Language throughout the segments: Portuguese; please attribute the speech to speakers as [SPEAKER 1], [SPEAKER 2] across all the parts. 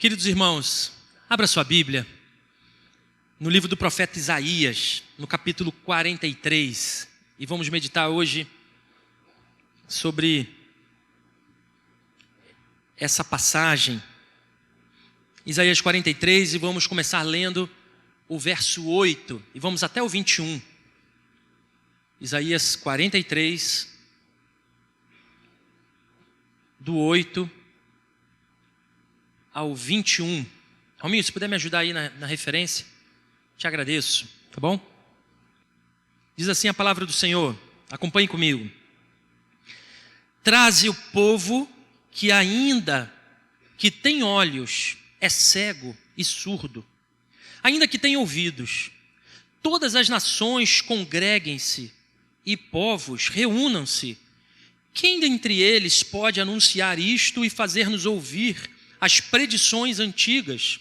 [SPEAKER 1] Queridos irmãos, abra sua Bíblia no livro do profeta Isaías, no capítulo 43, e vamos meditar hoje sobre essa passagem. Isaías 43, e vamos começar lendo o verso 8, e vamos até o 21. Isaías 43, do 8 ao 21. Rominho, se puder me ajudar aí na referência, te agradeço, tá bom? Diz assim a palavra do Senhor, acompanhe comigo. Traze o povo que ainda que tem olhos, é cego e surdo, ainda que tem ouvidos. Todas as nações congreguem-se e povos reúnam-se. Quem dentre eles pode anunciar isto e fazer-nos ouvir as predições antigas?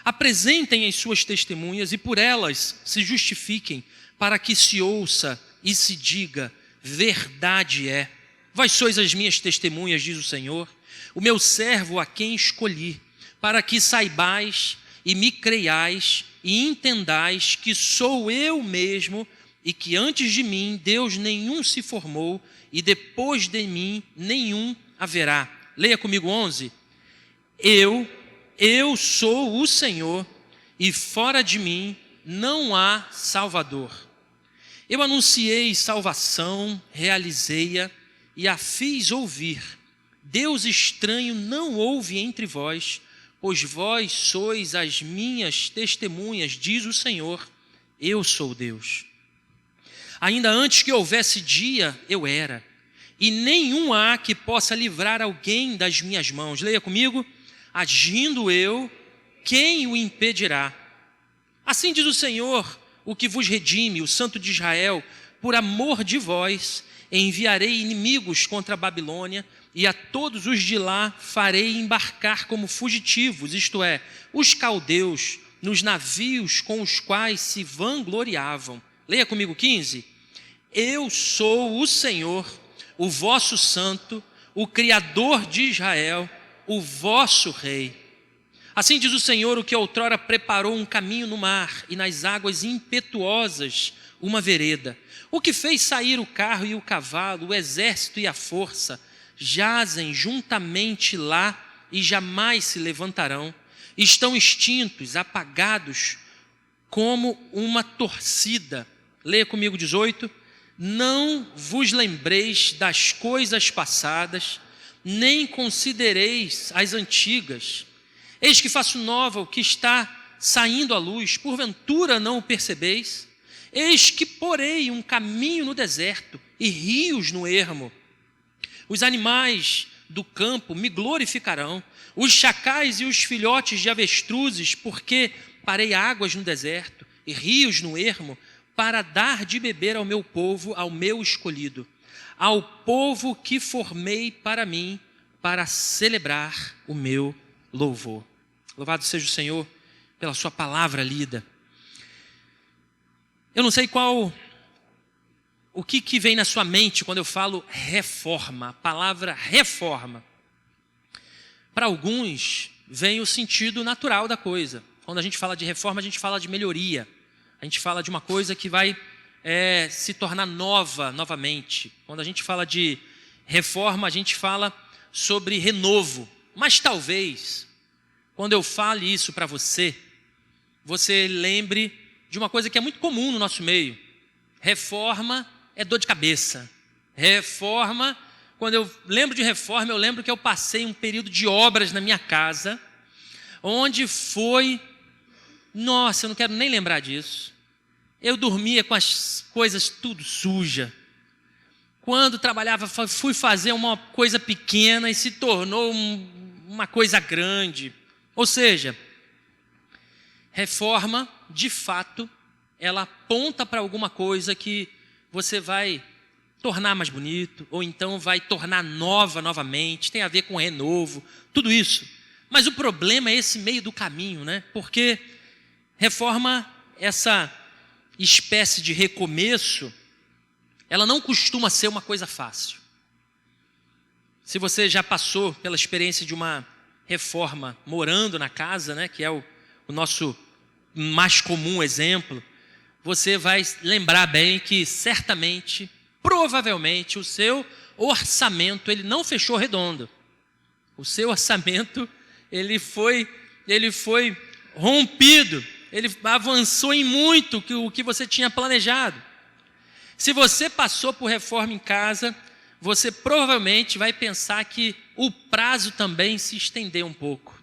[SPEAKER 1] Apresentem as suas testemunhas e por elas se justifiquem, para que se ouça e se diga: verdade é. Vós sois as minhas testemunhas, diz o Senhor, o meu servo a quem escolhi, para que saibais e me creiais e entendais que sou eu mesmo e que antes de mim Deus nenhum se formou e depois de mim nenhum haverá. Leia comigo 11. Eu sou o Senhor, e fora de mim não há Salvador. Eu anunciei salvação, realizei-a e a fiz ouvir. Deus estranho não houve entre vós, pois vós sois as minhas testemunhas, diz o Senhor, eu sou Deus. Ainda antes que houvesse dia, eu era, e nenhum há que possa livrar alguém das minhas mãos. Leia comigo. Agindo eu, quem o impedirá? Assim diz o Senhor, o que vos redime, o Santo de Israel: por amor de vós, enviarei inimigos contra a Babilônia, e a todos os de lá farei embarcar como fugitivos, isto é, os caldeus, nos navios com os quais se vangloriavam. Leia comigo 15. Eu sou o Senhor, o vosso Santo, o Criador de Israel, o vosso Rei. Assim diz o Senhor, o que outrora preparou um caminho no mar e nas águas impetuosas uma vereda, o que fez sair o carro e o cavalo, o exército e a força, jazem juntamente lá e jamais se levantarão, estão extintos, apagados como uma torcida. Leia comigo 18. Não vos lembreis das coisas passadas, nem considereis as antigas. Eis que faço nova o que está saindo à luz, porventura não o percebeis? Eis que porei um caminho no deserto e rios no ermo. Os animais do campo me glorificarão, os chacais e os filhotes de avestruzes, porque parei águas no deserto e rios no ermo, para dar de beber ao meu povo, ao meu escolhido, ao povo que formei para mim, para celebrar o meu louvor. Louvado seja o Senhor pela sua palavra lida. Eu não sei o que vem na sua mente quando eu falo reforma, a palavra reforma. Para alguns vem o sentido natural da coisa. Quando a gente fala de reforma, a gente fala de melhoria. A gente fala de uma coisa que vai se tornar novamente. Quando a gente fala de reforma, a gente fala sobre renovo. Mas talvez, quando eu fale isso para você, você lembre de uma coisa que é muito comum no nosso meio. Reforma é dor de cabeça. Reforma, quando eu lembro de reforma, eu lembro que eu passei um período de obras na minha casa, onde foi... Nossa, eu não quero nem lembrar disso. Eu dormia com as coisas tudo suja. Quando trabalhava, fui fazer uma coisa pequena e se tornou uma coisa grande. Ou seja, reforma, de fato, ela aponta para alguma coisa que você vai tornar mais bonito, ou então vai tornar novamente, tem a ver com renovo, tudo isso. Mas o problema é esse meio do caminho, né? Porque reforma, essa espécie de recomeço, ela não costuma ser uma coisa fácil. Se você já passou pela experiência de uma reforma morando na casa, né, que é o nosso mais comum exemplo, você vai lembrar bem que certamente, provavelmente, o seu orçamento ele não fechou redondo. O seu orçamento ele foi rompido, ele avançou em muito o que você tinha planejado. Se você passou por reforma em casa, você provavelmente vai pensar que o prazo também se estendeu um pouco.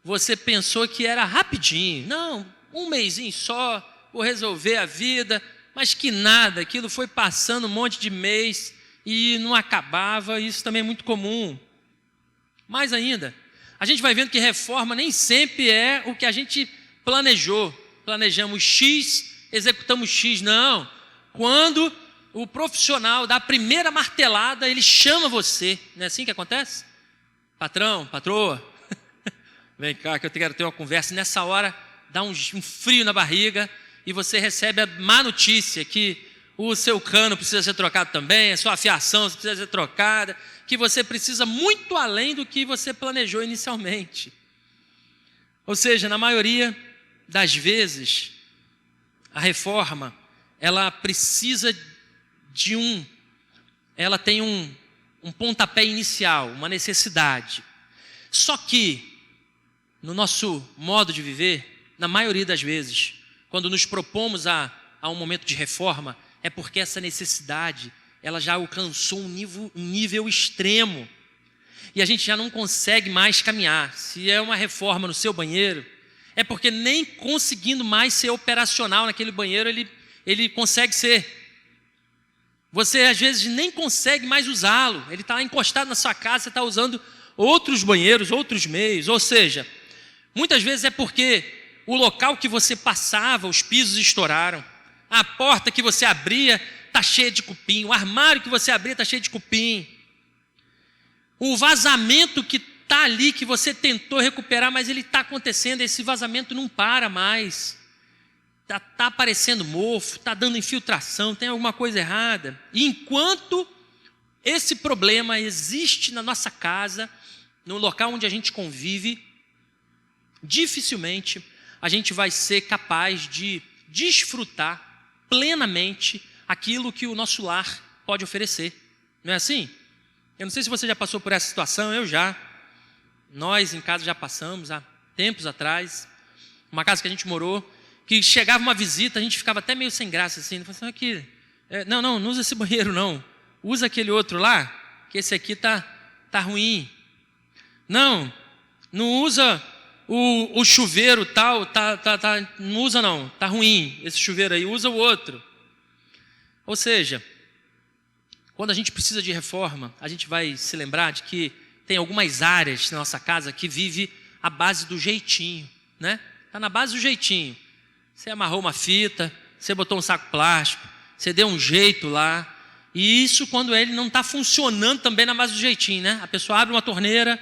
[SPEAKER 1] Você pensou que era rapidinho, não, um mesinho só, vou resolver a vida, mas que nada, aquilo foi passando um monte de mês e não acabava, isso também é muito comum. Mais ainda, a gente vai vendo que reforma nem sempre é o que a gente planejou. Planejamos X, executamos X, não. Quando o profissional dá a primeira martelada, ele chama você, não é assim que acontece? Patrão, patroa, vem cá que eu quero ter uma conversa. Nessa hora dá um frio na barriga e você recebe a má notícia que o seu cano precisa ser trocado também, a sua fiação precisa ser trocada, que você precisa muito além do que você planejou inicialmente. Ou seja, na maioria das vezes, a reforma, ela precisa ela tem um pontapé inicial, uma necessidade. Só que, no nosso modo de viver, na maioria das vezes, quando nos propomos a um momento de reforma, é porque essa necessidade, ela já alcançou um nível extremo. E a gente já não consegue mais caminhar. Se é uma reforma no seu banheiro, é porque nem conseguindo mais ser operacional naquele banheiro, ele consegue ser. Você às vezes nem consegue mais usá-lo. Ele está encostado na sua casa, você está usando outros banheiros, outros meios. Ou seja, muitas vezes é porque o local que você passava, os pisos estouraram. A porta que você abria está cheia de cupim. O armário que você abria está cheio de cupim. O vazamento que está ali, que você tentou recuperar, mas ele está acontecendo. Esse vazamento não para mais. Está aparecendo mofo, está dando infiltração, tem alguma coisa errada. E enquanto esse problema existe na nossa casa, no local onde a gente convive, dificilmente a gente vai ser capaz de desfrutar plenamente aquilo que o nosso lar pode oferecer. Não é assim? Eu não sei se você já passou por essa situação, eu já. Nós em casa já passamos há tempos atrás. Uma casa que a gente morou, que chegava uma visita, a gente ficava até meio sem graça assim. Falei, aqui, não usa esse banheiro não. Usa aquele outro lá, que esse aqui tá ruim. Não usa o chuveiro tal, não usa não, tá ruim esse chuveiro aí, usa o outro. Ou seja, quando a gente precisa de reforma, a gente vai se lembrar de que tem algumas áreas na nossa casa que vive à base do jeitinho, né? Está na base do jeitinho. Você amarrou uma fita, você botou um saco plástico, você deu um jeito lá. E isso quando ele não está funcionando também na base do jeitinho, né? A pessoa abre uma torneira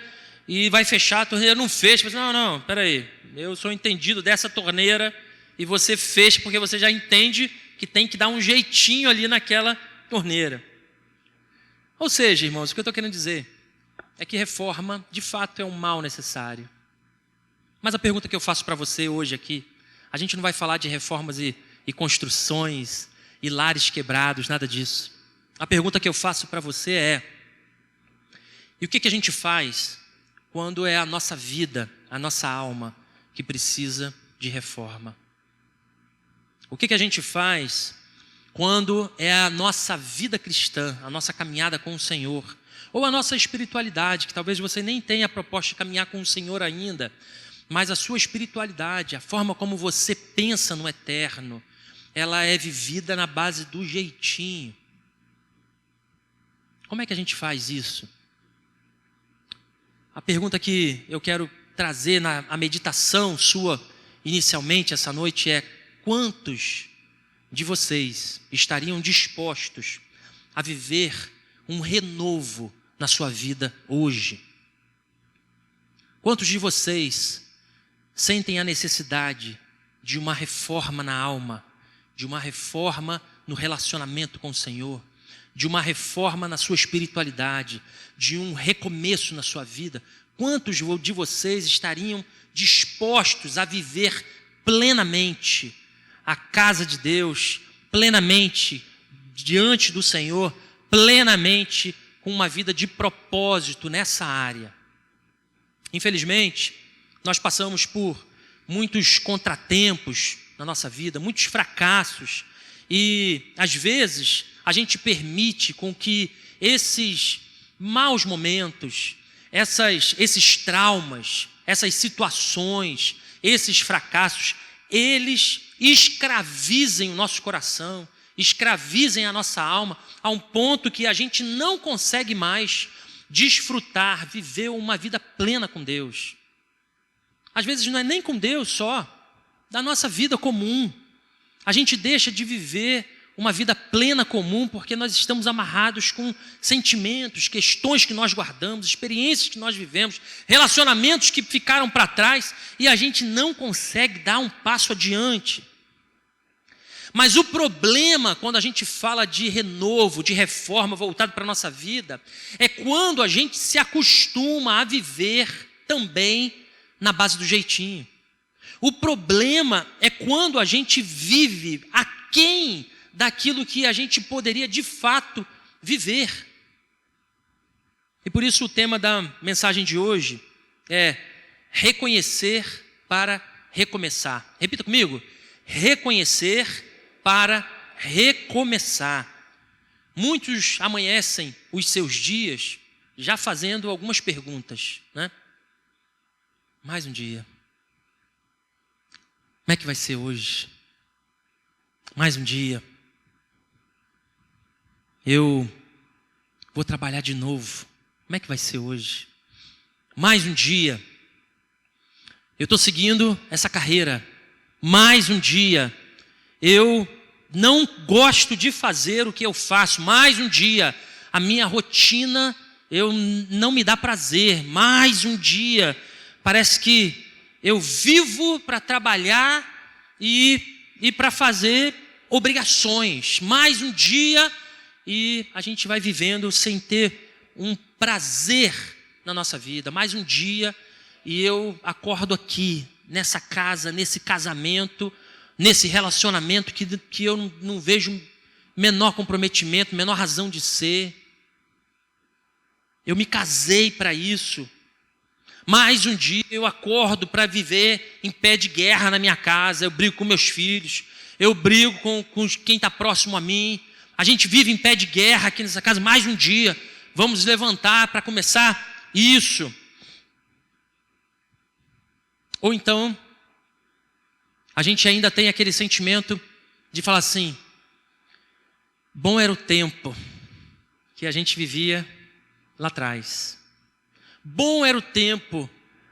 [SPEAKER 1] e vai fechar, a torneira não fecha. Você fala, não, peraí, eu sou entendido dessa torneira e você fecha porque você já entende que tem que dar um jeitinho ali naquela torneira. Ou seja, irmãos, o que eu estou querendo dizer é que reforma, de fato, é um mal necessário. Mas a pergunta que eu faço para você hoje aqui, a gente não vai falar de reformas e construções e lares quebrados, nada disso. A pergunta que eu faço para você é: e o que a gente faz quando é a nossa vida, a nossa alma que precisa de reforma? O que a gente faz quando é a nossa vida cristã, a nossa caminhada com o Senhor, ou a nossa espiritualidade, que talvez você nem tenha a proposta de caminhar com o Senhor ainda, mas a sua espiritualidade, a forma como você pensa no eterno, ela é vivida na base do jeitinho. Como é que a gente faz isso? A pergunta que eu quero trazer na meditação sua inicialmente essa noite é: quantos de vocês estariam dispostos a viver um renovo na sua vida hoje? Quantos de vocês sentem a necessidade de uma reforma na alma, de uma reforma no relacionamento com o Senhor, de uma reforma na sua espiritualidade, de um recomeço na sua vida? quantos de vocês estariam dispostos a viver plenamente a casa de Deus, plenamente diante do Senhor, plenamente com uma vida de propósito nessa área? Infelizmente, nós passamos por muitos contratempos na nossa vida, muitos fracassos, e às vezes a gente permite com que esses maus momentos, esses traumas, essas situações, esses fracassos, eles escravizem o nosso coração, escravizem a nossa alma, a um ponto que a gente não consegue mais desfrutar, viver uma vida plena com Deus. Às vezes não é nem com Deus só, da nossa vida comum. A gente deixa de viver uma vida plena comum porque nós estamos amarrados com sentimentos, questões que nós guardamos, experiências que nós vivemos, relacionamentos que ficaram para trás e a gente não consegue dar um passo adiante. Mas o problema quando a gente fala de renovo, de reforma voltado para a nossa vida, é quando a gente se acostuma a viver também na base do jeitinho. O problema é quando a gente vive aquém daquilo que a gente poderia de fato viver. E por isso o tema da mensagem de hoje é reconhecer para recomeçar. Repita comigo: reconhecer para recomeçar. Muitos amanhecem os seus dias já fazendo algumas perguntas, né? Mais um dia. Como é que vai ser hoje? Mais um dia. Eu vou trabalhar de novo. Como é que vai ser hoje? Mais um dia. Eu estou seguindo essa carreira. Mais um dia. Eu não gosto de fazer o que eu faço. Mais um dia. A minha rotina não me dá prazer. Mais um dia. Parece que eu vivo para trabalhar e para fazer obrigações. Mais um dia e a gente vai vivendo sem ter um prazer na nossa vida. Mais um dia e eu acordo aqui, nessa casa, nesse casamento, nesse relacionamento que eu não vejo menor comprometimento, menor razão de ser. Eu me casei para isso. Mais um dia eu acordo para viver em pé de guerra na minha casa. Eu brigo com meus filhos, eu brigo com quem está próximo a mim. A gente vive em pé de guerra aqui nessa casa. Mais um dia, vamos levantar para começar isso. Ou então, a gente ainda tem aquele sentimento de falar assim: bom era o tempo que a gente vivia lá atrás. Bom era o tempo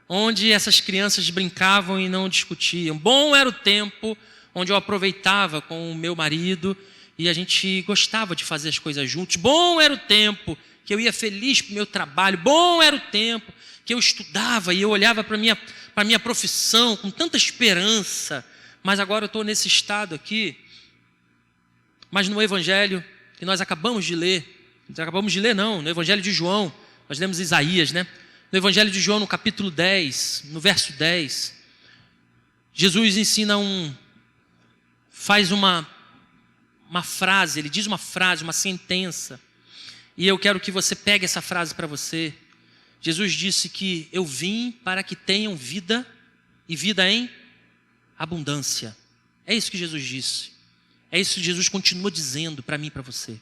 [SPEAKER 1] onde essas crianças brincavam e não discutiam. Bom era o tempo onde eu aproveitava com o meu marido e a gente gostava de fazer as coisas juntos. Bom era o tempo que eu ia feliz para o meu trabalho. Bom era o tempo que eu estudava e eu olhava para a minha profissão com tanta esperança. Mas agora eu estou nesse estado aqui. Mas no Evangelho que nós acabamos de ler, no Evangelho de João, nós lemos Isaías, né? No Evangelho de João, no capítulo 10, no verso 10, Jesus ensina faz uma frase, ele diz uma frase, uma sentença, e eu quero que você pegue essa frase para você. Jesus disse que eu vim para que tenham vida, e vida em abundância. É isso que Jesus disse. É isso que Jesus continua dizendo para mim e para você.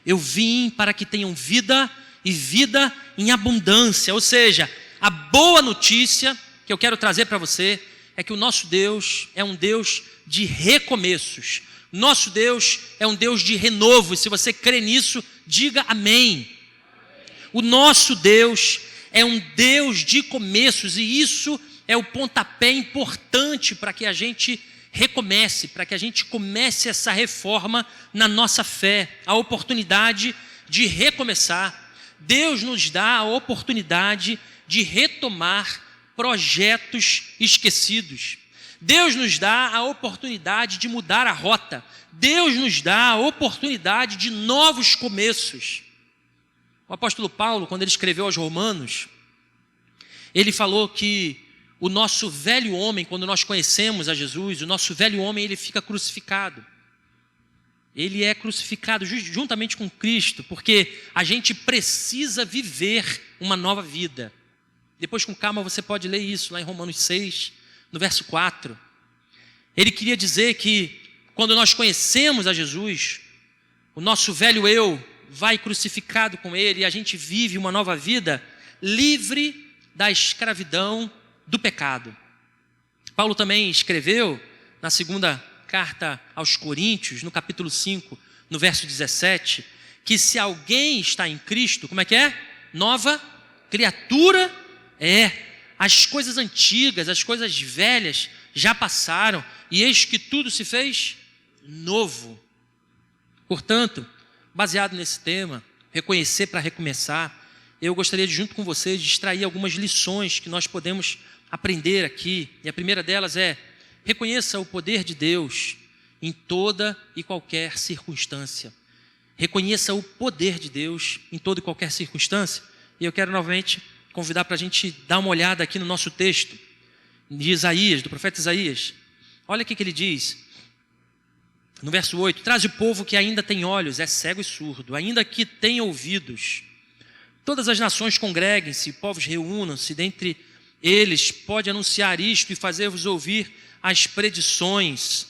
[SPEAKER 1] Eu vim para que tenham vida e vida em abundância. Ou seja, a boa notícia que eu quero trazer para você é que o nosso Deus é um Deus de recomeços. Nosso Deus é um Deus de renovo. E se você crê nisso, diga amém. O nosso Deus é um Deus de começos, e isso é o pontapé importante para que a gente recomece, para que a gente comece essa reforma na nossa fé, a oportunidade de recomeçar. Deus nos dá a oportunidade de retomar projetos esquecidos. Deus nos dá a oportunidade de mudar a rota. Deus nos dá a oportunidade de novos começos. O apóstolo Paulo, quando ele escreveu aos Romanos, Ele falou que o nosso velho homem, quando nós conhecemos a Jesus, o nosso velho homem, ele fica crucificado. Ele é crucificado juntamente com Cristo, porque a gente precisa viver uma nova vida. Depois, com calma, você pode ler isso lá em Romanos 6, no verso 4. Ele queria dizer que quando nós conhecemos a Jesus, o nosso velho eu vai crucificado com ele e a gente vive uma nova vida livre da escravidão do pecado. Paulo também escreveu na segunda carta aos Coríntios, no capítulo 5, no verso 17, que se alguém está em Cristo, como é que é? Nova criatura é. As coisas antigas, as coisas velhas já passaram e eis que tudo se fez novo. Portanto, baseado nesse tema, reconhecer para recomeçar, eu gostaria de, junto com vocês, de extrair algumas lições que nós podemos aprender aqui. E a primeira delas é: reconheça o poder de Deus em toda e qualquer circunstância. Reconheça o poder de Deus em toda e qualquer circunstância. E eu quero novamente convidar para a gente dar uma olhada aqui no nosso texto de Isaías, do profeta Isaías. Olha o que ele diz no verso 8: traz o povo que ainda tem olhos, é cego e surdo, ainda que tenha ouvidos. Todas as nações congreguem-se, povos reúnam-se, dentre eles pode anunciar isto e fazer-vos ouvir as predições.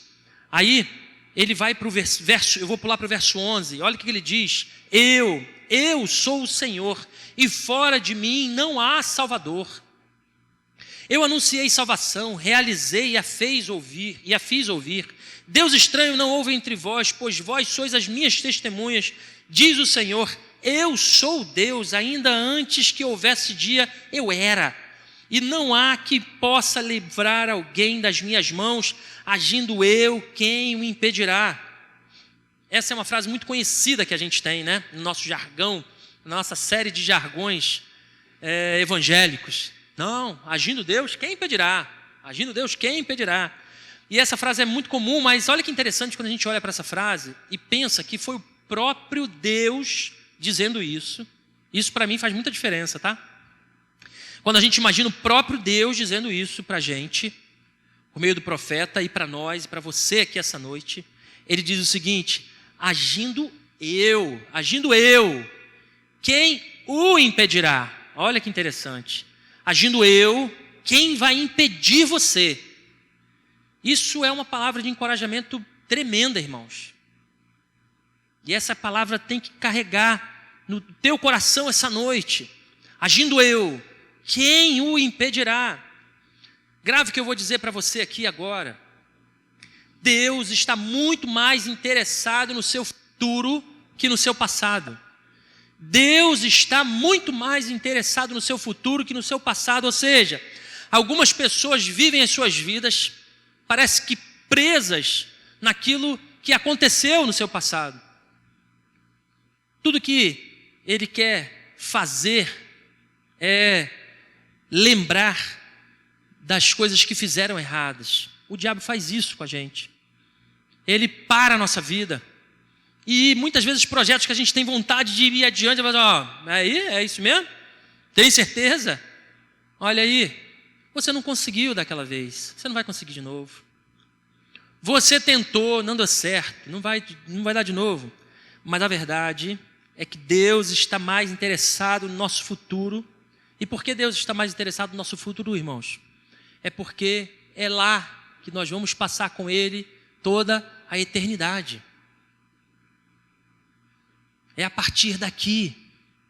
[SPEAKER 1] Aí ele vai para o verso, eu vou pular para o verso 11, olha o que ele diz: eu sou o Senhor, e fora de mim não há Salvador. Eu anunciei salvação, realizei e a fiz ouvir. Deus estranho não houve entre vós, pois vós sois as minhas testemunhas, diz o Senhor. Eu sou Deus, ainda antes que houvesse dia, eu era. E não há que possa livrar alguém das minhas mãos, agindo eu, quem o impedirá? Essa é uma frase muito conhecida que a gente tem, né? No nosso jargão, na nossa série de jargões evangélicos. Não, agindo Deus, quem impedirá? Agindo Deus, quem impedirá? E essa frase é muito comum, mas olha que interessante quando a gente olha para essa frase e pensa que foi o próprio Deus dizendo isso. Isso para mim faz muita diferença, tá? Quando a gente imagina o próprio Deus dizendo isso para a gente, por meio do profeta, e para nós, e para você aqui essa noite, ele diz o seguinte: agindo eu, quem o impedirá? Olha que interessante. Agindo eu, quem vai impedir você? Isso é uma palavra de encorajamento tremenda, irmãos. E essa palavra tem que carregar no teu coração essa noite. Agindo eu, quem o impedirá? Grave o que eu vou dizer para você aqui agora. Deus está muito mais interessado no seu futuro que no seu passado. Deus está muito mais interessado no seu futuro que no seu passado. Ou seja, algumas pessoas vivem as suas vidas, parece que presas naquilo que aconteceu no seu passado. Tudo que ele quer fazer é lembrar das coisas que fizeram erradas. O diabo faz isso com a gente. Ele para a nossa vida. E muitas vezes projetos que a gente tem vontade de ir adiante, mas aí, é isso mesmo? Tem certeza? Olha aí, você não conseguiu daquela vez, você não vai conseguir de novo. Você tentou, não deu certo, não vai dar de novo. Mas a verdade é que Deus está mais interessado no nosso futuro. E por que Deus está mais interessado no nosso futuro, irmãos? É porque é lá que nós vamos passar com Ele toda a eternidade. É a partir daqui,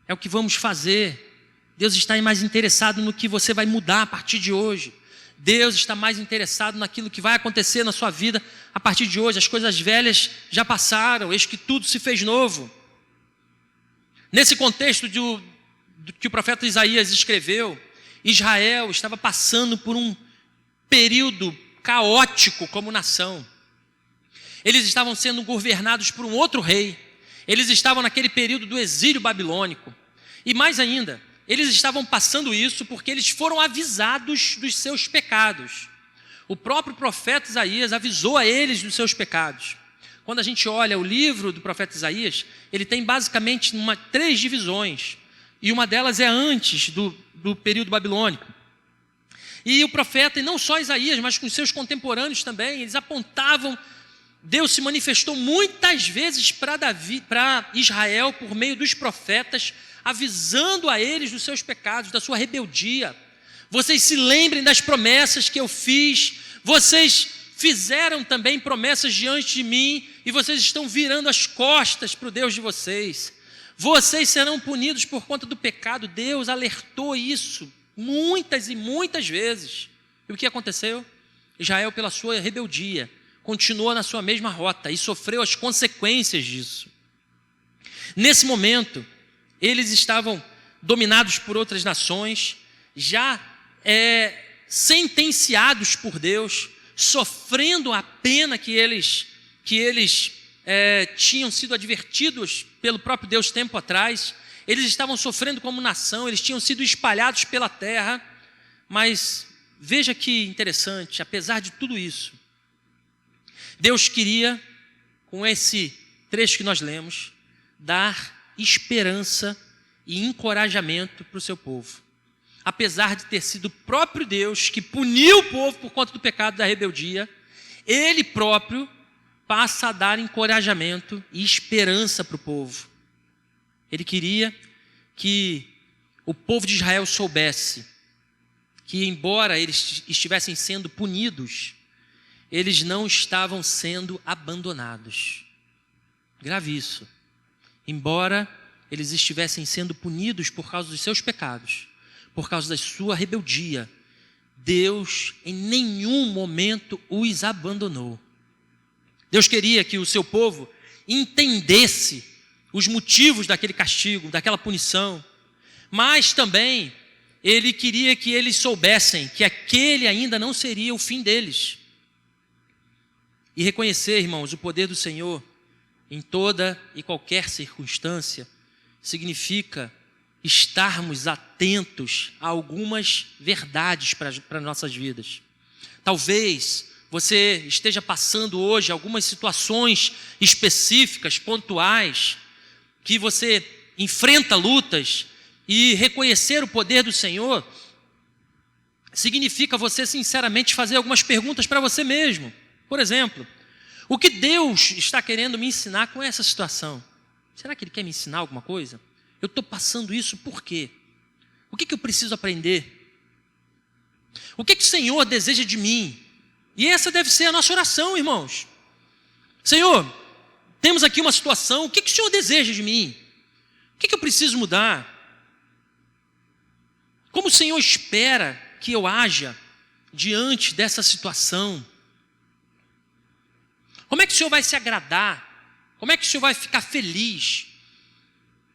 [SPEAKER 1] é o que vamos fazer. Deus está mais interessado no que você vai mudar a partir de hoje. Deus está mais interessado naquilo que vai acontecer na sua vida a partir de hoje. As coisas velhas já passaram, eis que tudo se fez novo. Nesse contexto do que o profeta Isaías escreveu, Israel estava passando por um período caótico como nação. Eles estavam sendo governados por um outro rei. Eles estavam naquele período do exílio babilônico. E mais ainda, eles estavam passando isso porque eles foram avisados dos seus pecados. O próprio profeta Isaías avisou a eles dos seus pecados. Quando a gente olha o livro do profeta Isaías, ele tem basicamente 3 divisões. E uma delas é antes do período babilônico. E o profeta, e não só Isaías, mas com seus contemporâneos também, eles apontavam, Deus se manifestou muitas vezes para Israel por meio dos profetas, avisando a eles dos seus pecados, da sua rebeldia. Vocês se lembrem das promessas que eu fiz, vocês fizeram também promessas diante de mim, e vocês estão virando as costas para o Deus de vocês. Vocês serão punidos por conta do pecado. Deus alertou isso muitas e muitas vezes. E o que aconteceu? Israel, pela sua rebeldia, continuou na sua mesma rota e sofreu as consequências disso. Nesse momento, eles estavam dominados por outras nações, já sentenciados por Deus, sofrendo a pena que eles tinham sido advertidos pelo próprio Deus tempo atrás. Eles estavam sofrendo como nação, eles tinham sido espalhados pela terra, mas veja que interessante, apesar de tudo isso, Deus queria, com esse trecho que nós lemos, dar esperança e encorajamento para o seu povo. Apesar de ter sido o próprio Deus que puniu o povo por conta do pecado da rebeldia, Ele próprio passa a dar encorajamento e esperança para o povo. Ele queria que o povo de Israel soubesse que, embora eles estivessem sendo punidos, eles não estavam sendo abandonados. Grave isso. Embora eles estivessem sendo punidos por causa dos seus pecados, por causa da sua rebeldia, Deus em nenhum momento os abandonou. Deus queria que o seu povo entendesse os motivos daquele castigo, daquela punição, mas também Ele queria que eles soubessem que aquele ainda não seria o fim deles. E reconhecer, irmãos, o poder do Senhor em toda e qualquer circunstância significa estarmos atentos a algumas verdades para nossas vidas. Talvez você esteja passando hoje algumas situações específicas, pontuais, que você enfrenta lutas, e reconhecer o poder do Senhor significa você sinceramente fazer algumas perguntas para você mesmo. Por exemplo, o que Deus está querendo me ensinar com essa situação? Será que Ele quer me ensinar alguma coisa? Eu estou passando isso por quê? O que eu preciso aprender? O que o Senhor deseja de mim? E essa deve ser a nossa oração, irmãos. Senhor, temos aqui uma situação, o que o Senhor deseja de mim? O que eu preciso mudar? Como o Senhor espera que eu haja diante dessa situação? Como é que o Senhor vai se agradar? Como é que o Senhor vai ficar feliz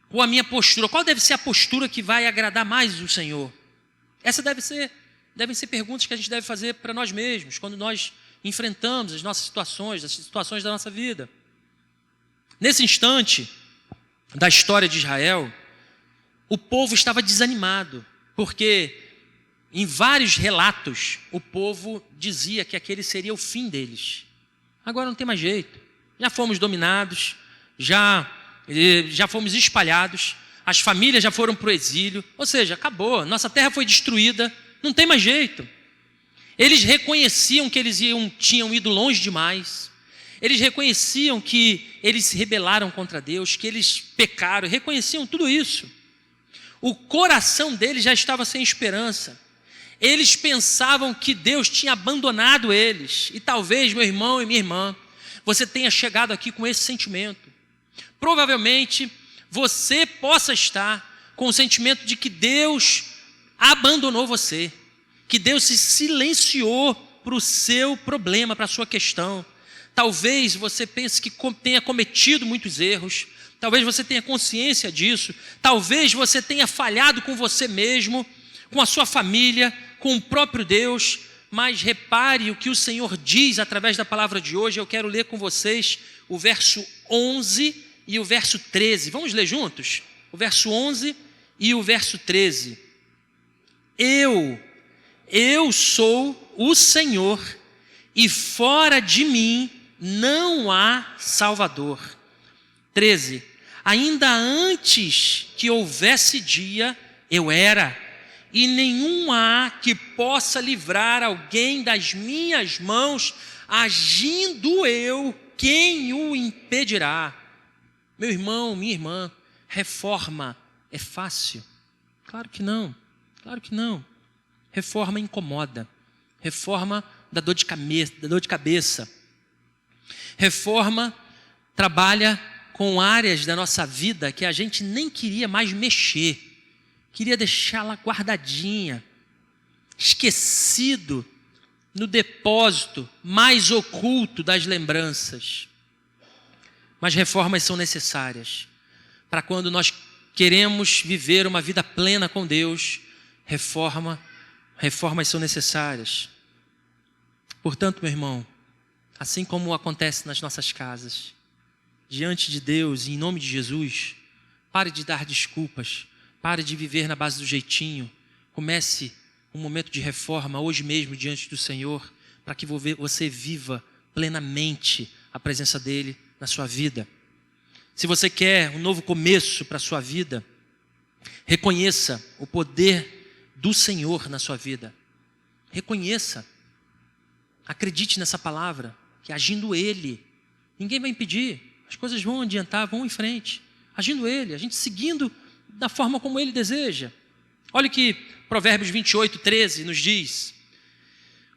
[SPEAKER 1] com a minha postura? Qual deve ser a postura que vai agradar mais o Senhor? Essa devem ser perguntas que a gente deve fazer para nós mesmos, quando nós enfrentamos as nossas situações, as situações da nossa vida. Nesse instante da história de Israel, o povo estava desanimado, porque em vários relatos o povo dizia que aquele seria o fim deles. Agora não tem mais jeito, já fomos dominados, já fomos espalhados, as famílias já foram para o exílio, ou seja, acabou, nossa terra foi destruída, não tem mais jeito. Eles reconheciam que eles tinham ido longe demais, eles reconheciam que eles se rebelaram contra Deus, que eles pecaram, reconheciam tudo isso. O coração deles já estava sem esperança. Eles pensavam que Deus tinha abandonado eles. E talvez, meu irmão e minha irmã, você tenha chegado aqui com esse sentimento. Provavelmente você possa estar com o sentimento de que Deus abandonou você, que Deus se silenciou para o seu problema, para a sua questão. Talvez você pense que tenha cometido muitos erros, talvez você tenha consciência disso, talvez você tenha falhado com você mesmo, com a sua família, com o próprio Deus, mas repare o que o Senhor diz através da palavra de hoje. Eu quero ler com vocês o verso 11 e o verso 13. Vamos ler juntos? O verso 11 e o verso 13. Eu sou o Senhor, e fora de mim não há Salvador. 13. Ainda antes que houvesse dia, eu era, e nenhum há que possa livrar alguém das minhas mãos, agindo eu, quem o impedirá? Meu irmão, minha irmã, reforma é fácil? Claro que não, claro que não. Reforma incomoda, reforma dá dor de cabeça. Reforma trabalha com áreas da nossa vida que a gente nem queria mais mexer, queria deixá-la guardadinha, esquecido no depósito mais oculto das lembranças. Mas reformas são necessárias para quando nós queremos viver uma vida plena com Deus. Reformas são necessárias. Portanto, meu irmão, assim como acontece nas nossas casas, diante de Deus e em nome de Jesus, pare de dar desculpas, pare de viver na base do jeitinho, comece um momento de reforma hoje mesmo diante do Senhor, para que você viva plenamente a presença dEle na sua vida. Se você quer um novo começo para a sua vida, reconheça o poder do Senhor na sua vida. Reconheça, acredite nessa palavra, que agindo Ele, ninguém vai impedir, as coisas vão adiantar, vão em frente. Agindo Ele, a gente seguindo da forma como Ele deseja. Olha o que Provérbios 28:13 nos diz: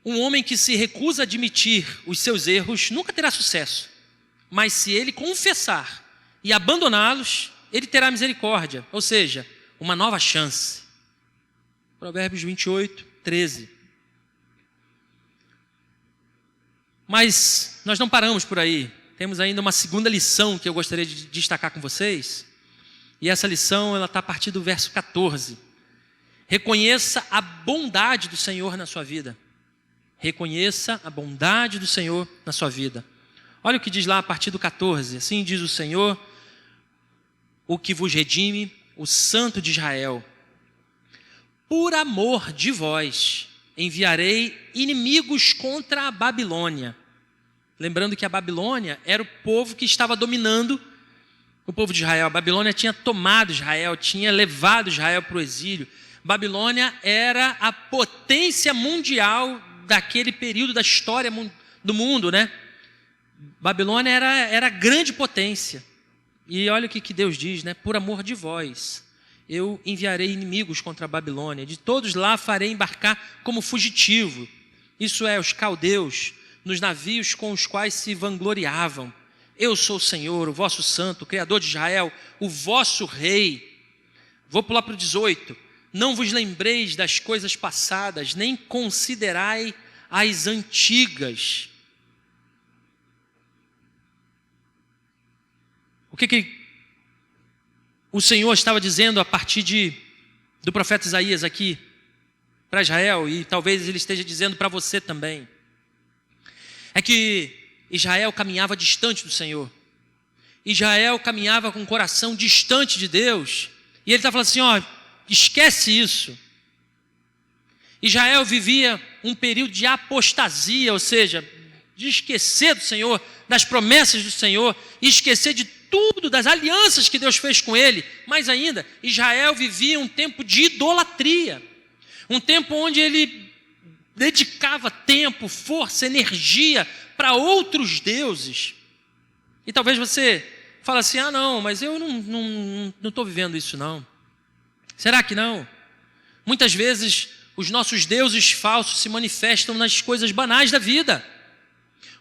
[SPEAKER 1] um homem que se recusa a admitir os seus erros nunca terá sucesso, mas se ele confessar e abandoná-los, ele terá misericórdia, ou seja, uma nova chance. Provérbios 28:13. Mas nós não paramos por aí. Temos ainda uma segunda lição que eu gostaria de destacar com vocês. E essa lição ela está a partir do verso 14. Reconheça a bondade do Senhor na sua vida. Reconheça a bondade do Senhor na sua vida. Olha o que diz lá a partir do 14. Assim diz o Senhor, o que vos redime, o Santo de Israel. Por amor de vós, enviarei inimigos contra a Babilônia. Lembrando que a Babilônia era o povo que estava dominando o povo de Israel. A Babilônia tinha tomado Israel, tinha levado Israel para o exílio. Babilônia era a potência mundial daquele período da história do mundo, né? Babilônia era a grande potência. E olha o que Deus diz, né? Por amor de vós, eu enviarei inimigos contra a Babilônia. De todos lá farei embarcar como fugitivo. Isso é, os caldeus, nos navios com os quais se vangloriavam. Eu sou o Senhor, o vosso santo, o Criador de Israel, o vosso rei. Vou pular para o 18. Não vos lembreis das coisas passadas, nem considerai as antigas. O que o Senhor estava dizendo a partir do profeta Isaías aqui para Israel, e talvez ele esteja dizendo para você também, é que Israel caminhava distante do Senhor. Israel caminhava com o coração distante de Deus. E ele está falando assim, ó, esquece isso. Israel vivia um período de apostasia, ou seja, de esquecer do Senhor, das promessas do Senhor, e esquecer de tudo, das alianças que Deus fez com ele. Mais ainda, Israel vivia um tempo de idolatria. Um tempo onde ele dedicava tempo, força, energia para outros deuses. E talvez você fale assim, ah não, mas eu não estou vivendo isso não. Será que não? Muitas vezes os nossos deuses falsos se manifestam nas coisas banais da vida.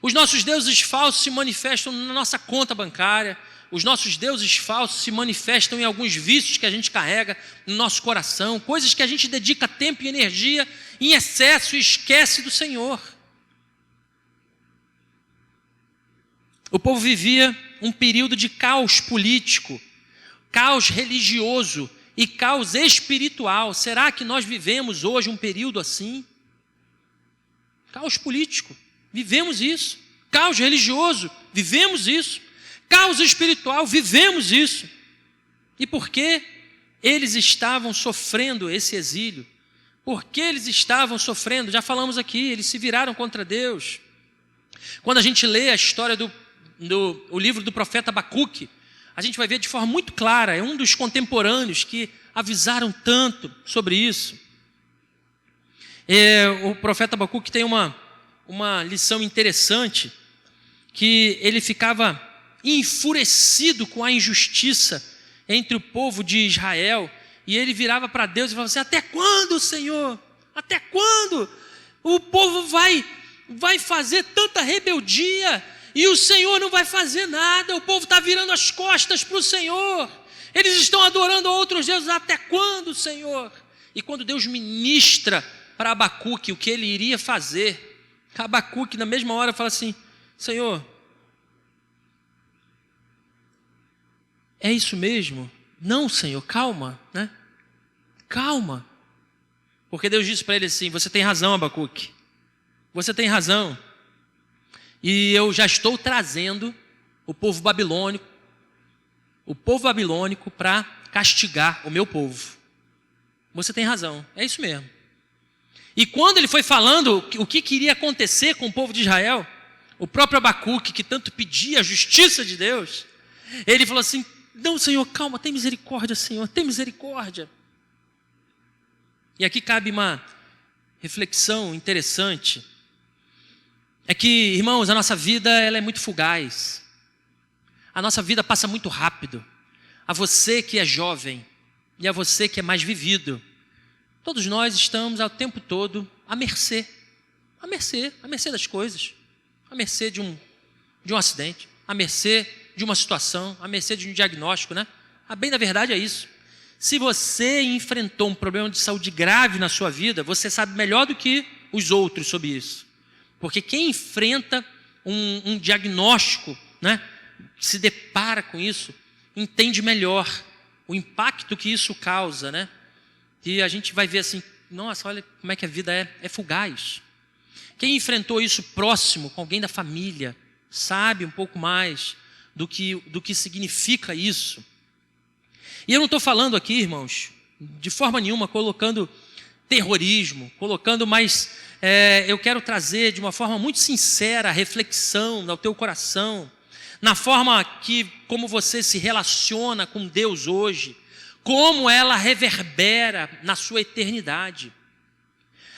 [SPEAKER 1] Os nossos deuses falsos se manifestam na nossa conta bancária. Os nossos deuses falsos se manifestam em alguns vícios que a gente carrega no nosso coração, coisas que a gente dedica tempo e energia em excesso e esquece do Senhor. O povo vivia um período de caos político, caos religioso e caos espiritual. Será que nós vivemos hoje um período assim? Caos político, vivemos isso. Caos religioso, vivemos isso. Caos espiritual, vivemos isso. E por que eles estavam sofrendo esse exílio? Por que eles estavam sofrendo? Já falamos aqui, eles se viraram contra Deus. Quando a gente lê a história o livro do profeta Abacuque, a gente vai ver de forma muito clara, é um dos contemporâneos que avisaram tanto sobre isso. O profeta Abacuque tem uma lição interessante, que ele ficava enfurecido com a injustiça entre o povo de Israel, e ele virava para Deus e falava assim: até quando, Senhor? Até quando o povo vai fazer tanta rebeldia e o Senhor não vai fazer nada? O povo está virando as costas para o Senhor, eles estão adorando a outros deuses, até quando, Senhor? E quando Deus ministra para Abacuque o que ele iria fazer, Abacuque na mesma hora fala assim: Senhor, é isso mesmo? Não, Senhor, calma, né? Calma. Porque Deus disse para ele assim: você tem razão, Abacuque, você tem razão, e eu já estou trazendo o povo babilônico para castigar o meu povo. Você tem razão, é isso mesmo. E quando ele foi falando o que iria acontecer com o povo de Israel, o próprio Abacuque, que tanto pedia a justiça de Deus, ele falou assim: não, Senhor, calma, tem misericórdia, Senhor, tem misericórdia. E aqui cabe uma reflexão interessante, é que, irmãos, a nossa vida ela é muito fugaz, a nossa vida passa muito rápido. A você que é jovem e a você que é mais vivido, todos nós estamos ao tempo todo à mercê das coisas, à mercê de um acidente, à mercê de uma situação, à mercê de um diagnóstico, né? A bem da verdade é isso. Se você enfrentou um problema de saúde grave na sua vida, você sabe melhor do que os outros sobre isso. Porque quem enfrenta um diagnóstico, né, se depara com isso, entende melhor o impacto que isso causa, né? E a gente vai ver assim: nossa, olha como é que a vida é fugaz. Quem enfrentou isso próximo, com alguém da família, sabe um pouco mais do que significa isso. E eu não estou falando aqui, irmãos, de forma nenhuma colocando terrorismo, mas eu quero trazer de uma forma muito sincera a reflexão ao teu coração, na forma como você se relaciona com Deus hoje, como ela reverbera na sua eternidade.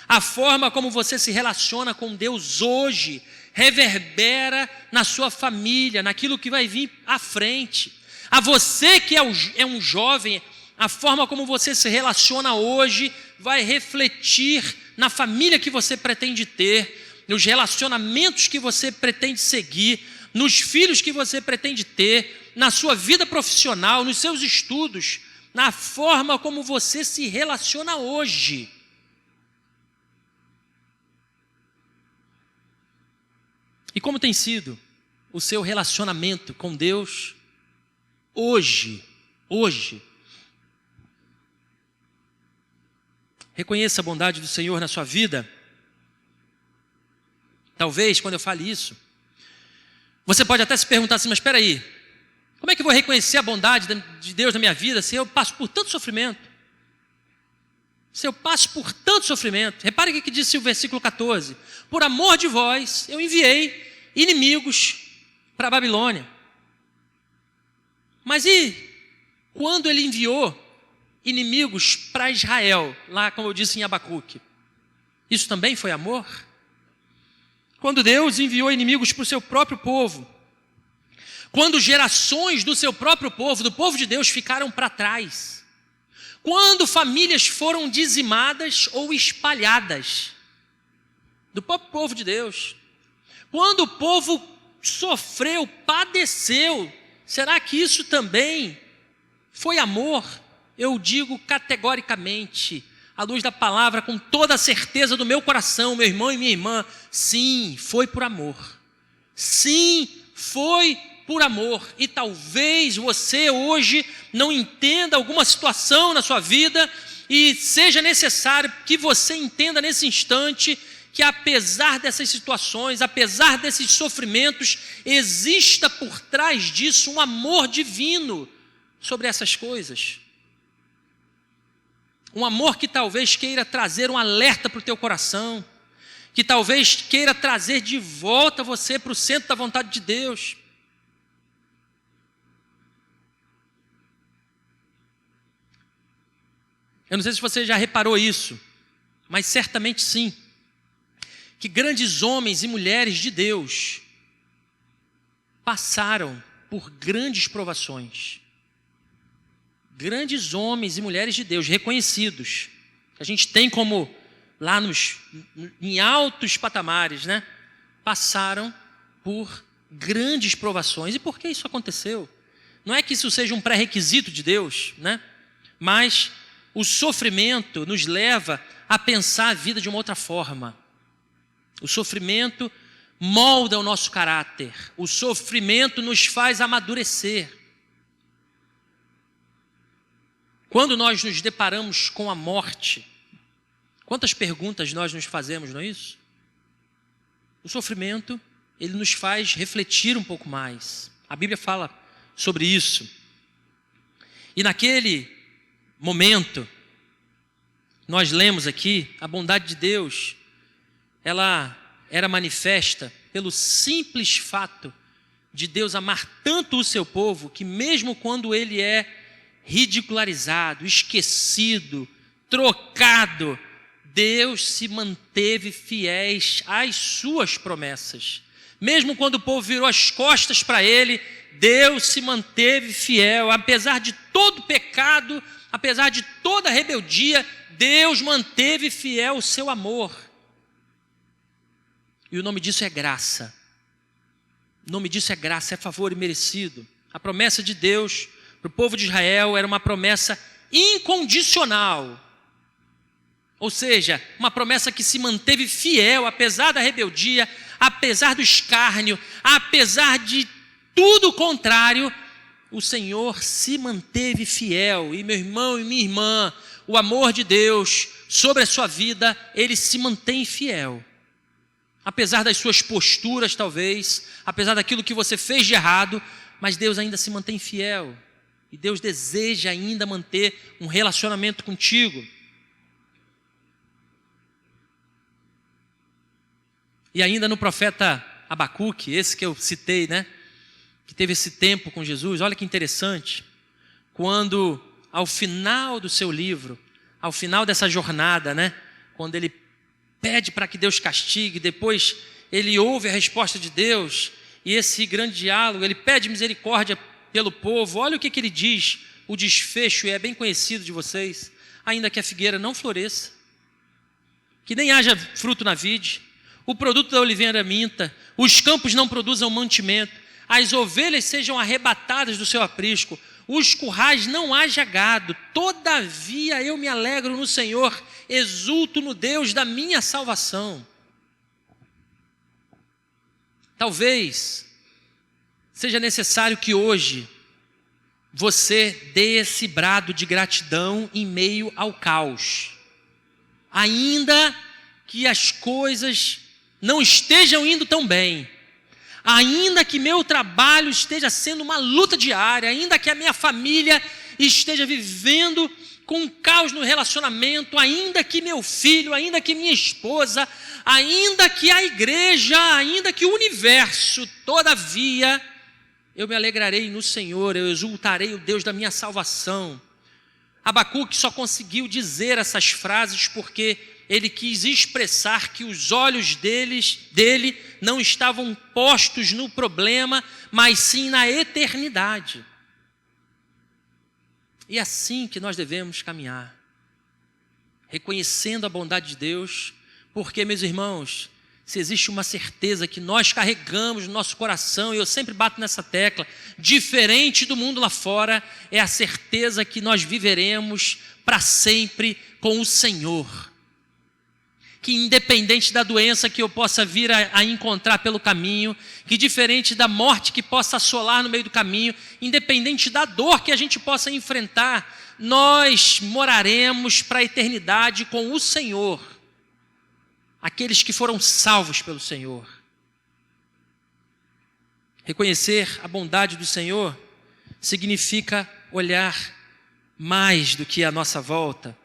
[SPEAKER 1] A forma como você se relaciona com Deus hoje reverbera na sua família, naquilo que vai vir à frente. A você que é um jovem, a forma como você se relaciona hoje vai refletir na família que você pretende ter, nos relacionamentos que você pretende seguir, nos filhos que você pretende ter, na sua vida profissional, nos seus estudos, na forma como você se relaciona hoje. E como tem sido o seu relacionamento com Deus hoje? Reconheça a bondade do Senhor na sua vida. Talvez, quando eu fale isso, você pode até se perguntar assim: mas espera aí, como é que eu vou reconhecer a bondade de Deus na minha vida se eu passo por tanto sofrimento? Repare o que disse o versículo 14: por amor de vós eu enviei inimigos para a Babilônia. Mas e quando ele enviou inimigos para Israel, lá como eu disse em Abacuque, isso também foi amor? Quando Deus enviou inimigos para o seu próprio povo, quando gerações do seu próprio povo, do povo de Deus, ficaram para trás, quando famílias foram dizimadas ou espalhadas do próprio povo de Deus, quando o povo sofreu, padeceu, será que isso também foi amor? Eu digo categoricamente, à luz da palavra, com toda a certeza do meu coração, meu irmão e minha irmã, sim, foi por amor. Sim, foi por amor. E talvez você hoje não entenda alguma situação na sua vida e seja necessário que você entenda nesse instante que apesar dessas situações, apesar desses sofrimentos, exista por trás disso um amor divino sobre essas coisas. Um amor que talvez queira trazer um alerta para o teu coração, que talvez queira trazer de volta você para o centro da vontade de Deus. Eu não sei se você já reparou isso. mas certamente sim, que grandes homens e mulheres de Deus passaram por grandes provações. Grandes homens e mulheres de Deus reconhecidos, que a gente tem como lá em altos patamares, né? Passaram por grandes provações. E por que isso aconteceu? Não é que isso seja um pré-requisito de Deus, né? Mas o sofrimento nos leva a pensar a vida de uma outra forma. O sofrimento molda o nosso caráter. O sofrimento nos faz amadurecer. Quando nós nos deparamos com a morte, quantas perguntas nós nos fazemos, não é isso? O sofrimento, ele nos faz refletir um pouco mais. A Bíblia fala sobre isso. E naquele momento, nós lemos aqui, a bondade de Deus, ela era manifesta pelo simples fato de Deus amar tanto o seu povo, que mesmo quando ele é ridicularizado, esquecido, trocado, Deus se manteve fiéis às suas promessas. Mesmo quando o povo virou as costas para ele, Deus se manteve fiel. Apesar de todo pecado, apesar de toda rebeldia, Deus manteve fiel o seu amor. E o nome disso é graça. O nome disso é graça, é favor imerecido. A promessa de Deus para o povo de Israel era uma promessa incondicional. Ou seja, uma promessa que se manteve fiel, apesar da rebeldia, apesar do escárnio, apesar de tudo o contrário, o Senhor se manteve fiel. E meu irmão e minha irmã, o amor de Deus sobre a sua vida, ele se mantém fiel. Apesar das suas posturas talvez, apesar daquilo que você fez de errado, mas Deus ainda se mantém fiel. E Deus deseja ainda manter um relacionamento contigo. E ainda no profeta Abacuque, esse que eu citei, né? Que teve esse tempo com Jesus, olha que interessante. Quando ao final do seu livro, ao final dessa jornada, né? Quando ele pede para que Deus castigue, depois ele ouve a resposta de Deus, e esse grande diálogo, ele pede misericórdia pelo povo. Olha o que ele diz, o desfecho, e é bem conhecido de vocês: ainda que a figueira não floresça, que nem haja fruto na vide, o produto da oliveira minta, os campos não produzam mantimento, as ovelhas sejam arrebatadas do seu aprisco, os currais não haja gado, todavia eu me alegro no Senhor, exulto no Deus da minha salvação. Talvez seja necessário que hoje você dê esse brado de gratidão em meio ao caos. Ainda que as coisas não estejam indo tão bem, ainda que meu trabalho esteja sendo uma luta diária, ainda que a minha família esteja vivendo com um caos no relacionamento, ainda que meu filho, ainda que minha esposa, ainda que a igreja, ainda que o universo, todavia, eu me alegrarei no Senhor, eu exultarei o Deus da minha salvação. Abacuque só conseguiu dizer essas frases porque ele quis expressar que os olhos dele não estavam postos no problema, mas sim na eternidade. E é assim que nós devemos caminhar, reconhecendo a bondade de Deus, porque, meus irmãos, se existe uma certeza que nós carregamos no nosso coração, e eu sempre bato nessa tecla, diferente do mundo lá fora, é a certeza que nós viveremos para sempre com o Senhor. Que independente da doença que eu possa vir a encontrar pelo caminho, que diferente da morte que possa assolar no meio do caminho, independente da dor que a gente possa enfrentar, nós moraremos para a eternidade com o Senhor. Aqueles que foram salvos pelo Senhor. Reconhecer a bondade do Senhor significa olhar mais do que a nossa volta,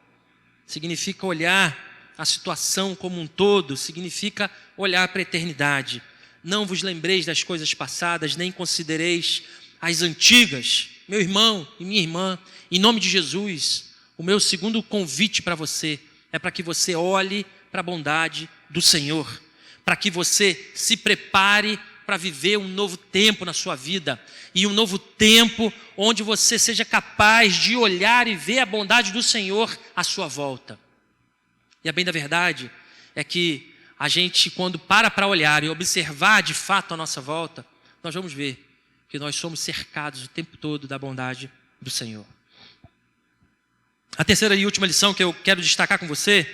[SPEAKER 1] significa olhar a situação como um todo, significa olhar para a eternidade. Não vos lembreis das coisas passadas, nem considereis as antigas. Meu irmão e minha irmã, em nome de Jesus, o meu segundo convite para você é para que você olhe para a bondade do Senhor, para que você se prepare para viver um novo tempo na sua vida, e um novo tempo onde você seja capaz de olhar e ver a bondade do Senhor à sua volta. E a bem da verdade é que a gente, quando para olhar e observar de fato a nossa volta, nós vamos ver que nós somos cercados o tempo todo da bondade do Senhor. A terceira e última lição que eu quero destacar com você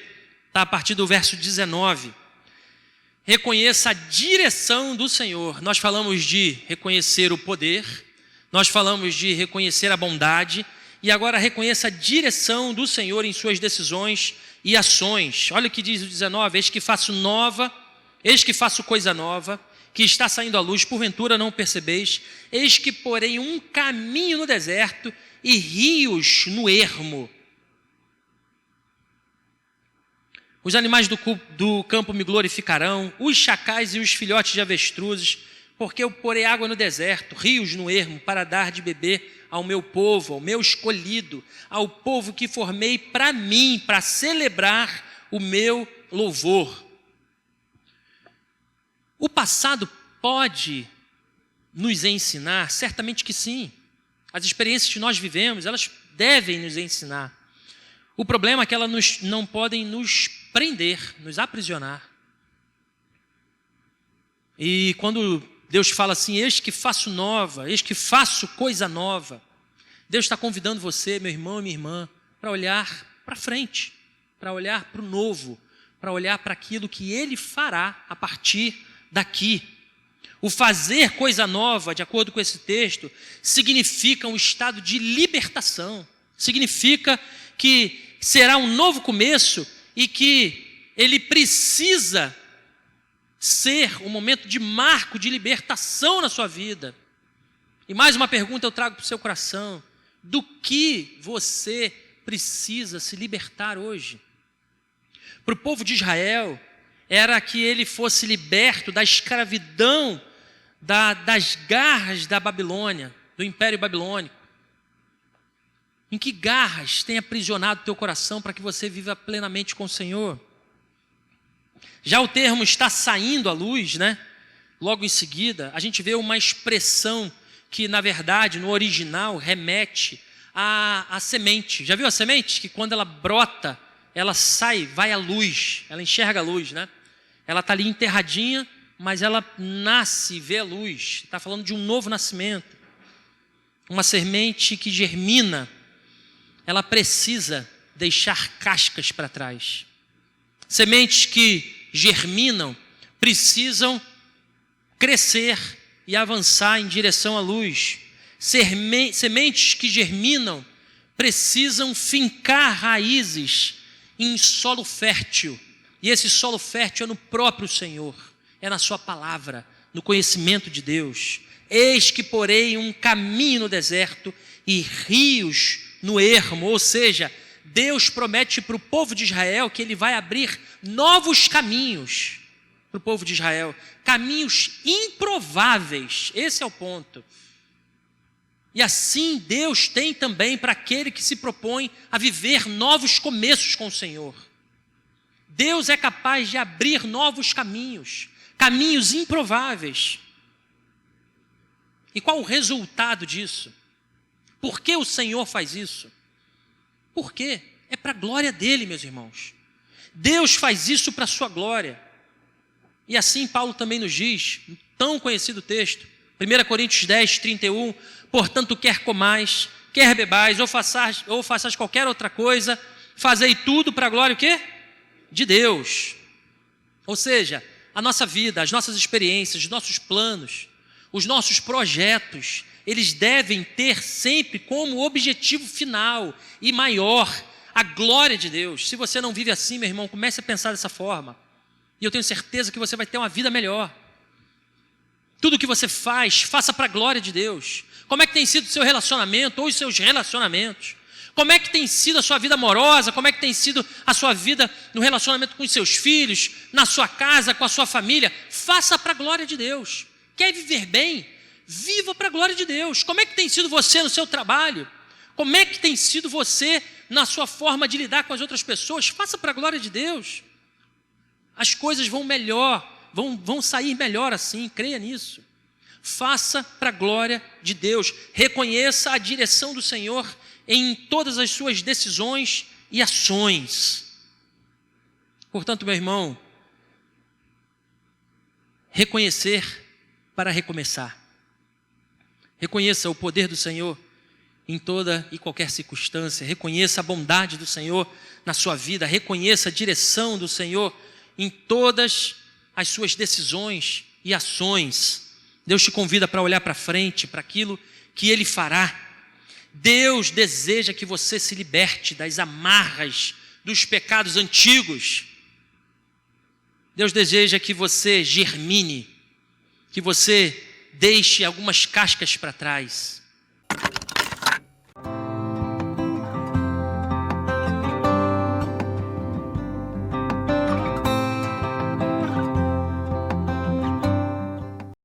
[SPEAKER 1] está a partir do verso 19. Reconheça a direção do Senhor. Nós falamos de reconhecer o poder, nós falamos de reconhecer a bondade, e agora reconheça a direção do Senhor em suas decisões e ações. Olha o que diz o 19: eis que faço coisa nova, que está saindo à luz, porventura não percebeis? Eis que porei um caminho no deserto e rios no ermo. Os animais do campo me glorificarão, os chacais e os filhotes de avestruzes, porque eu porei água no deserto, rios no ermo, para dar de beber ao meu povo, ao meu escolhido, ao povo que formei para mim, para celebrar o meu louvor. O passado pode nos ensinar? Certamente que sim. As experiências que nós vivemos, elas devem nos ensinar. O problema é que elas não podem nos prender, nos aprisionar. E quando Deus fala assim: eis que faço coisa nova, Deus está convidando você, meu irmão e minha irmã, para olhar para frente, para olhar para o novo, para olhar para aquilo que Ele fará a partir daqui. O fazer coisa nova, de acordo com esse texto, significa um estado de libertação, significa que será um novo começo e que ele precisa ser um momento de marco, de libertação na sua vida. E mais uma pergunta eu trago para o seu coração: do que você precisa se libertar hoje? Para o povo de Israel, era que ele fosse liberto da escravidão, das garras da Babilônia, do Império Babilônico. Em que garras tem aprisionado o teu coração para que você viva plenamente com o Senhor? Já o termo está saindo à luz, né? Logo em seguida, a gente vê uma expressão que, na verdade, no original, remete à semente. Já viu a semente? Que quando ela brota, ela sai, vai à luz, ela enxerga a luz, né? Ela está ali enterradinha, mas ela nasce, vê a luz. Está falando de um novo nascimento. Uma semente que germina, ela precisa deixar cascas para trás. Sementes que germinam precisam crescer e avançar em direção à luz. Sementes que germinam precisam fincar raízes em solo fértil. E esse solo fértil é no próprio Senhor, é na sua palavra, no conhecimento de Deus. Eis que porei um caminho no deserto e rios no ermo. Ou seja, Deus promete para o povo de Israel que Ele vai abrir novos caminhos para o povo de Israel. Caminhos improváveis, esse é o ponto. E assim Deus tem também para aquele que se propõe a viver novos começos com o Senhor. Deus é capaz de abrir novos caminhos, caminhos improváveis. E qual o resultado disso? Por que o Senhor faz isso? Por quê? É para a glória dele, meus irmãos. Deus faz isso para a sua glória. E assim Paulo também nos diz, um tão conhecido texto, 1 Coríntios 10, 31, portanto, quer comais, quer bebais, ou façais qualquer outra coisa, fazei tudo para a glória o quê? De Deus. Ou seja, a nossa vida, as nossas experiências, os nossos planos, os nossos projetos, eles devem ter sempre como objetivo final e maior a glória de Deus. Se você não vive assim, meu irmão, comece a pensar dessa forma. E eu tenho certeza que você vai ter uma vida melhor. Tudo que você faz, faça para a glória de Deus. Como é que tem sido o seu relacionamento ou os seus relacionamentos? Como é que tem sido a sua vida amorosa? Como é que tem sido a sua vida no relacionamento com os seus filhos, na sua casa, com a sua família? Faça para a glória de Deus. Quer viver bem? Viva para a glória de Deus. Como é que tem sido você no seu trabalho? Como é que tem sido você na sua forma de lidar com as outras pessoas, faça para a glória de Deus. As coisas vão melhor, vão sair melhor assim, creia nisso. Faça para a glória de Deus. Reconheça a direção do Senhor em todas as suas decisões e ações. Portanto, meu irmão, reconhecer para recomeçar. Reconheça o poder do Senhor em toda e qualquer circunstância. Reconheça a bondade do Senhor na sua vida. Reconheça a direção do Senhor em todas as suas decisões e ações. Deus te convida para olhar para frente, para aquilo que Ele fará. Deus deseja que você se liberte das amarras dos pecados antigos. Deus deseja que você germine, que você deixe algumas cascas para trás.